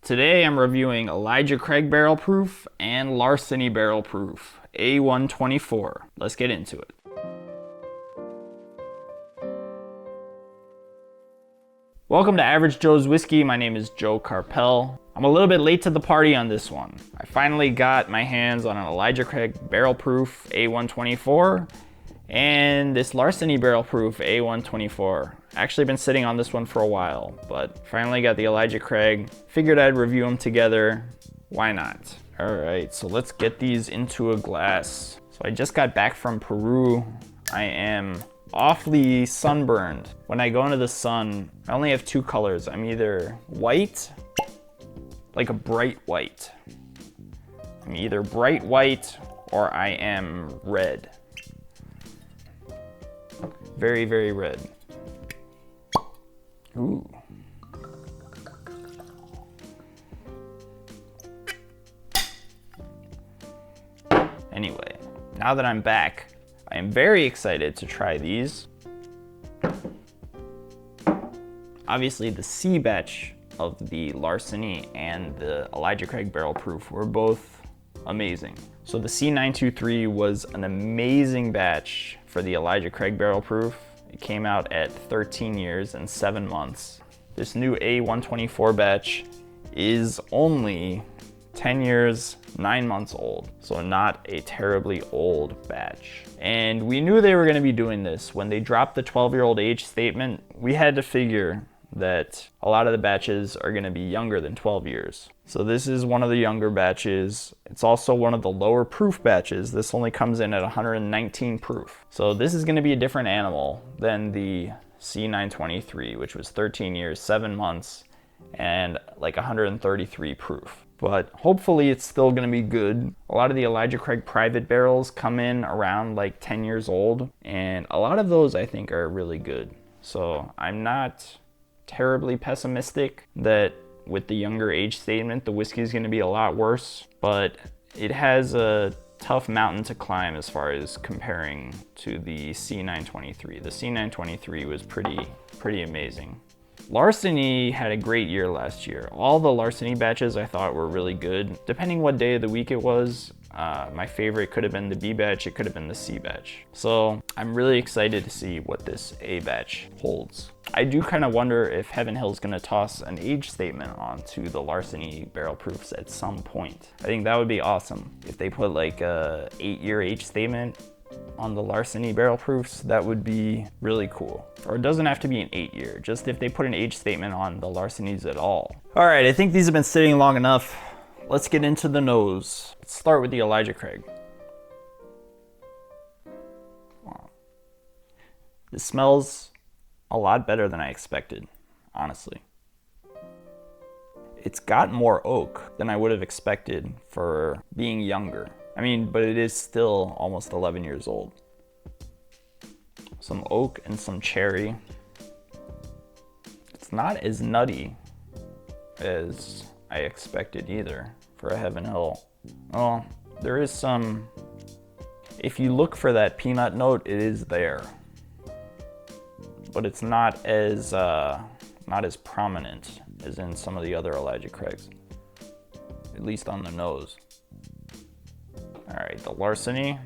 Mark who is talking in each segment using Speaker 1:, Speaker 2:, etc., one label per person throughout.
Speaker 1: Today I'm reviewing Elijah Craig Barrel Proof and Larceny Barrel Proof A124. Let's get into it. Welcome to Average Joe's Whiskey. My name is Joe Carpel. I'm a little bit late to the party on this one. I finally got my hands on an Elijah Craig Barrel Proof A124 and this Larceny Barrel Proof A124. Actually been sitting on this one for a while, but finally got the Elijah Craig. Figured I'd review them together. Why not? All right, so let's get these into a glass. So I just got back from Peru. I am awfully sunburned. When I go into the sun, I only have two colors. I'm either white, like a bright white. I'm either bright white or I am red. Very, very red. Ooh. Anyway, now that I'm back, I am very excited to try these. Obviously, the C batch of the Larceny and the Elijah Craig Barrel Proof were both amazing. So the C923 was an amazing batch for the Elijah Craig Barrel Proof. It came out at 13 years and 7 months. This new A124 batch is only 10 years, 9 months old, so not a terribly old batch. And we knew they were gonna be doing this. When they dropped the 12-year-old age statement, we had to figure that a lot of the batches are gonna be younger than 12 years. So this is one of the younger batches. It's also one of the lower proof batches. This only comes in at 119 proof. So this is gonna be a different animal than the C923, which was 13 years, 7 months, and like 133 proof. But hopefully it's still gonna be good. A lot of the Elijah Craig private barrels come in around like 10 years old, and a lot of those I think are really good. So I'm not terribly pessimistic that with the younger age statement, the whiskey is gonna be a lot worse, but it has a tough mountain to climb as far as comparing to the C923. The C923 was pretty amazing. Larceny had a great year last year. All the Larceny batches I thought were really good. Depending what day of the week it was, my favorite could have been the B batch, it could have been the C batch. So I'm really excited to see what this A batch holds. I do kind of wonder if Heaven Hill's gonna toss an age statement onto the Larceny barrel proofs at some point. I think that would be awesome. If they put like a 8-year age statement on the Larceny barrel proofs, that would be really cool. Or it doesn't have to be an 8-year, just if they put an age statement on the Larcenys at all. All right, I think these have been sitting long enough. Let's get into the nose. Let's start with the Elijah Craig. Wow. This smells a lot better than I expected, honestly. It's got more oak than I would have expected for being younger. I mean, but it is still almost 11 years old. Some oak and some cherry. It's not as nutty as I expected either for a Heaven Hill. Well, there is some, if you look for that peanut note, it is there. But it's not as prominent as in some of the other Elijah Craigs, at least on the nose. All right, the Larceny.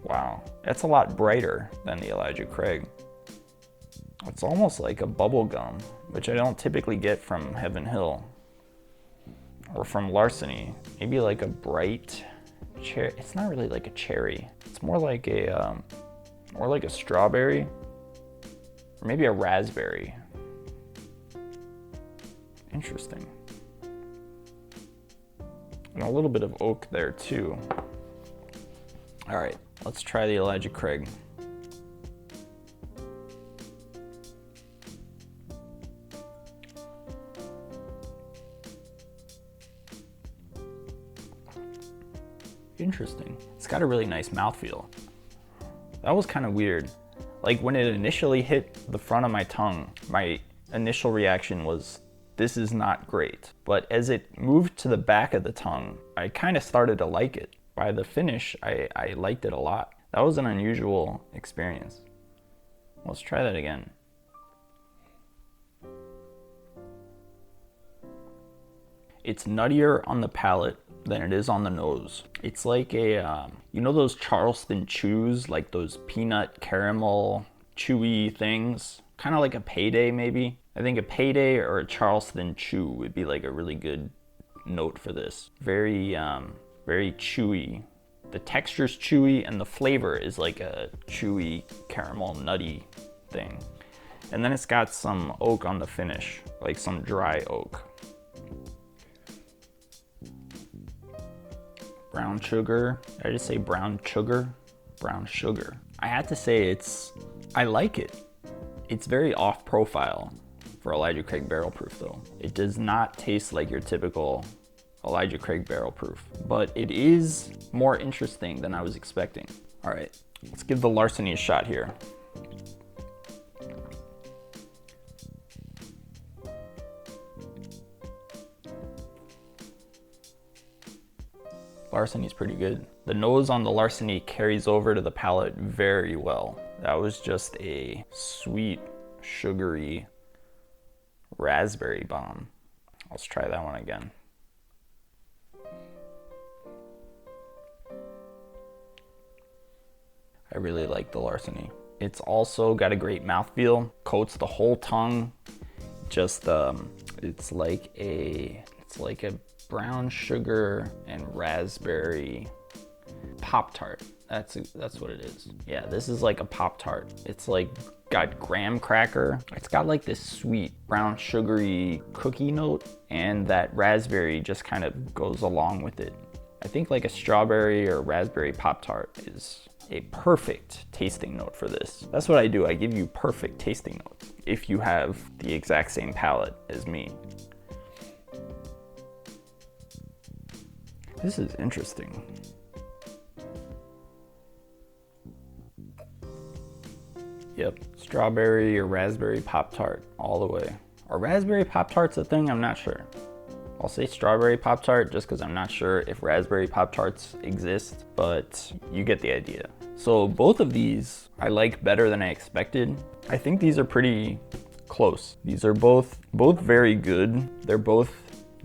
Speaker 1: Wow, that's a lot brighter than the Elijah Craig. It's almost like a bubble gum, which I don't typically get from Heaven Hill or from Larceny. Maybe like a bright cherry. It's not really like a cherry. It's more like a strawberry or maybe a raspberry. Interesting. And a little bit of oak there too. All right, let's try the Elijah Craig. Interesting. It's got a really nice mouthfeel. That was kind of weird. Like when it initially hit the front of my tongue, my initial reaction was, this is not great. But as it moved to the back of the tongue, I kind of started to like it. By the finish, I liked it a lot. That was an unusual experience. Let's try that again. It's nuttier on the palate than it is on the nose. It's like a, you know those Charleston chews, like those peanut caramel chewy things? Kind of like a Payday maybe. I think a Payday or a Charleston chew would be like a really good note for this. Very, very chewy. The texture's chewy and the flavor is like a chewy caramel nutty thing. And then it's got some oak on the finish, like some dry oak. Brown sugar. Did I just say brown sugar? Brown sugar. I had to say I like it. It's very off profile for Elijah Craig Barrel Proof though. It does not taste like your typical Elijah Craig Barrel Proof, but it is more interesting than I was expecting. All right, let's give the Larceny a shot here. Larceny's pretty good. The nose on the Larceny carries over to the palate very well. That was just a sweet, sugary raspberry bomb. Let's try that one again. I really like the Larceny. It's also got a great mouthfeel, coats the whole tongue. Just it's like a brown sugar and raspberry Pop-Tart. That's what it is. Yeah, this is like a Pop-Tart. It's like got graham cracker. It's got like this sweet brown sugary cookie note, and that raspberry just kind of goes along with it. I think like a strawberry or raspberry Pop-Tart is a perfect tasting note for this. That's what I do. I give you perfect tasting notes if you have the exact same palate as me. This is interesting. Yep, strawberry or raspberry Pop-Tart all the way. Are raspberry Pop-Tarts a thing? I'm not sure. I'll say strawberry Pop-Tart just because I'm not sure if raspberry Pop-Tarts exist, but you get the idea. So both of these I like better than I expected. I think these are pretty close. These are both very good. They're both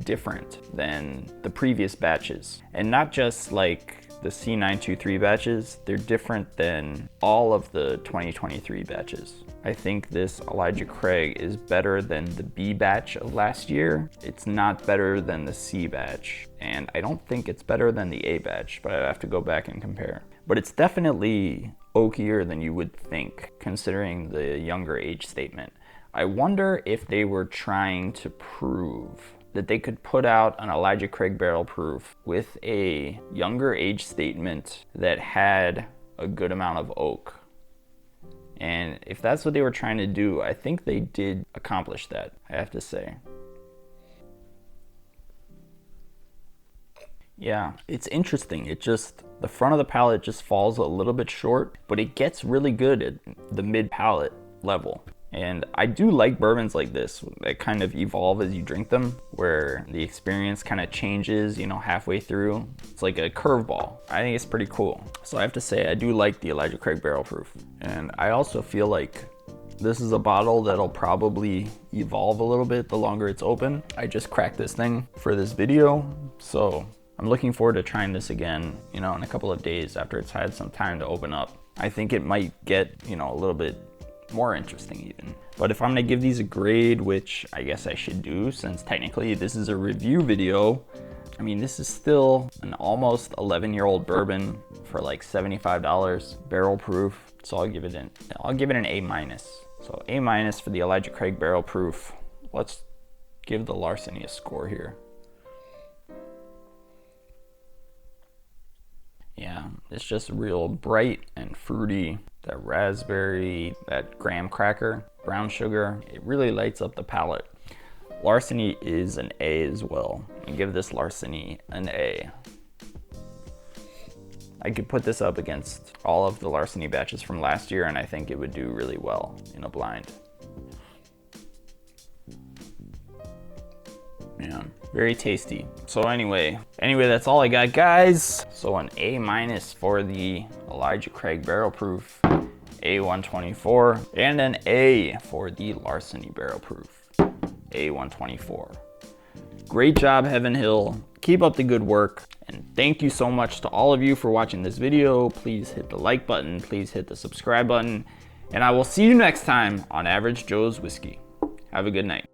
Speaker 1: different than the previous batches. And not just like the C923 batches, they're different than all of the 2023 batches. I think this Elijah Craig is better than the B batch of last year. It's not better than the C batch. And I don't think it's better than the A batch, but I have to go back and compare. But it's definitely oakier than you would think, considering the younger age statement. I wonder if they were trying to prove that they could put out an Elijah Craig Barrel Proof with a younger age statement that had a good amount of oak. And if that's what they were trying to do, I think they did accomplish that, I have to say. Yeah, it's interesting. The front of the palate just falls a little bit short, but it gets really good at the mid palate level. And I do like bourbons like this that kind of evolve as you drink them, where the experience kind of changes, halfway through. It's like a curveball. I think it's pretty cool. So I have to say, I do like the Elijah Craig Barrel Proof. And I also feel like this is a bottle that'll probably evolve a little bit the longer it's open. I just cracked this thing for this video, so I'm looking forward to trying this again, in a couple of days after it's had some time to open up. I think it might get, a little bit more interesting even. But if I'm gonna give these a grade, which I guess I should do since technically this is a review video, I mean, this is still an almost 11-year-old bourbon for like $75, barrel proof. So I'll give it an A-. So A- for the Elijah Craig Barrel Proof. Let's give the Larceny a score here. Yeah, it's just real bright and fruity. That raspberry, that graham cracker, brown sugar, it really lights up the palate. Larceny is an A as well. I give this Larceny an A. I could put this up against all of the Larceny batches from last year, and I think it would do really well in a blind. Yeah, very tasty. So anyway, that's all I got, guys. So an A- for the Elijah Craig Barrel Proof A124, and an A for the Larceny Barrel Proof A124. Great job, Heaven Hill. Keep up the good work. And thank you so much to all of you for watching this video. Please hit the like button. Please hit the subscribe button. And I will see you next time on Average Joe's Whiskey. Have a good night.